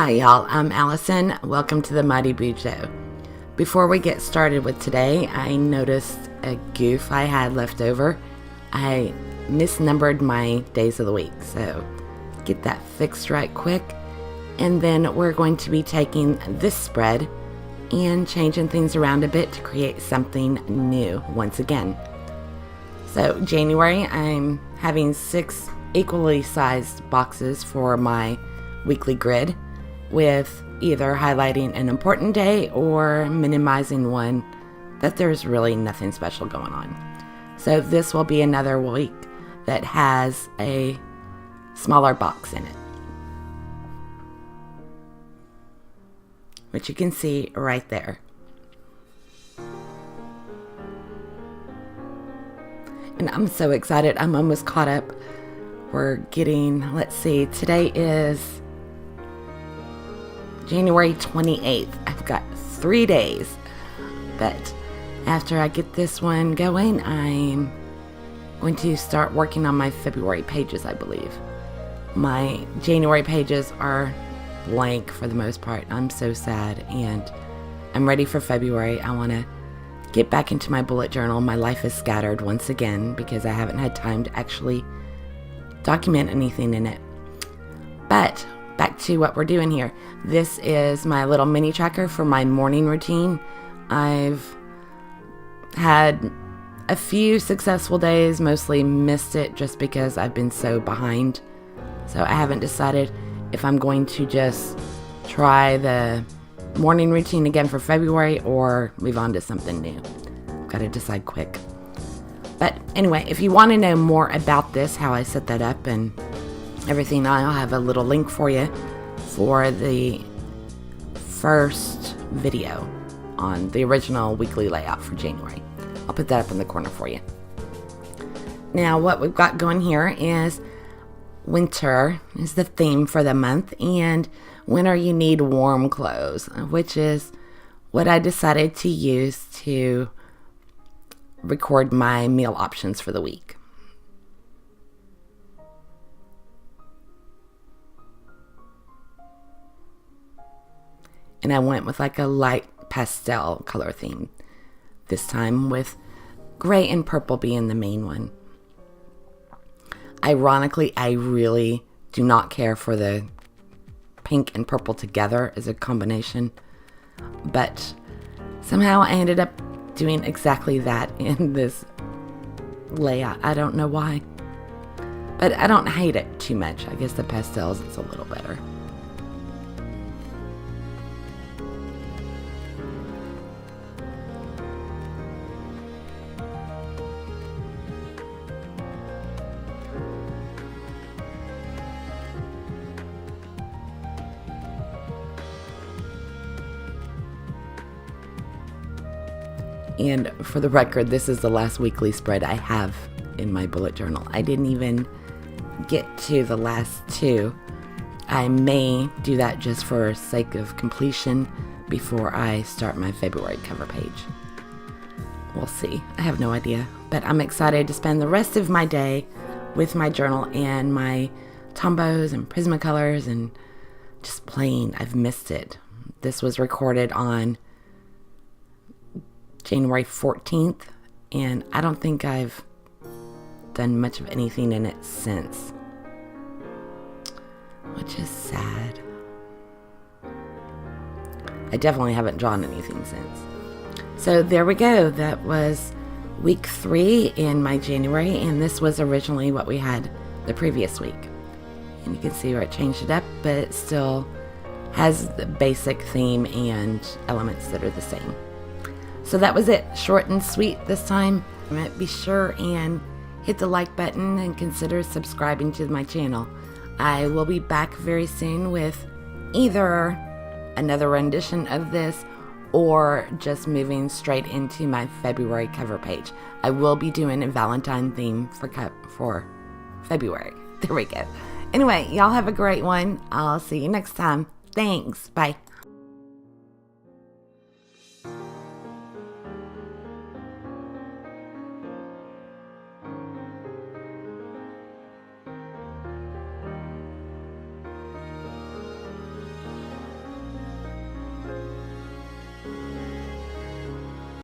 Hi y'all, I'm Allison. Welcome to the Mighty Boo Show. Before we get started with today, I noticed a goof I had left over. I misnumbered my days of the week, so get that fixed right quick. And then we're going to be taking this spread and changing things around a bit to create something new once again. So January, I'm having 6 equally sized boxes for my weekly grid, with either highlighting an important day or minimizing one that there's really nothing special going on. So this will be another week that has a smaller box in it, which you can see right there. And I'm so excited. I'm almost caught up. We're getting, let's see, today is January 28th. I've got 3 days. But after I get this one going, I'm going to start working on my February pages, I believe. My January pages are blank for the most part. I'm so sad, and I'm ready for February. I want to get back into my bullet journal. My life is scattered once again because I haven't had time to actually document anything in it. But back to what we're doing here. This is my little mini tracker for my morning routine. I've had a few successful days, mostly missed it just because I've been so behind. So I haven't decided if I'm going to just try the morning routine again for February or move on to something new. Got to decide quick. But anyway, if you want to know more about this, how I set that up and everything, I'll have a little link for you for the first video on the original weekly layout for January. I'll put that up in the corner for you. Now, what we've got going here is winter is the theme for the month, and winter you need warm clothes, which is what I decided to use to record my meal options for the week. And I went with like a light pastel color theme this time, with gray and purple being the main one. Ironically, I really do not care for the pink and purple together as a combination, but somehow I ended up doing exactly that in this layout. I don't know why, but I don't hate it too much. I guess the pastels, it's a little better. And for the record, this is the last weekly spread I have in my bullet journal. I didn't even get to the last 2. I may do that just for sake of completion before I start my February cover page. We'll see. I have no idea. But I'm excited to spend the rest of my day with my journal and my Tombows and Prismacolors and just playing. I've missed it. This was recorded on January 14th, and I don't think I've done much of anything in it since, which is sad. I definitely haven't drawn anything since. So there we go. That was week 3 in my January, and this was originally what we had the previous week. And you can see where it changed it up, but it still has the basic theme and elements that are the same. So that was it. Short and sweet this time. Be sure and hit the like button and consider subscribing to my channel. I will be back very soon with either another rendition of this or just moving straight into my February cover page. I will be doing a Valentine theme for February. There we go. Anyway, y'all have a great one. I'll see you next time. Thanks. Bye.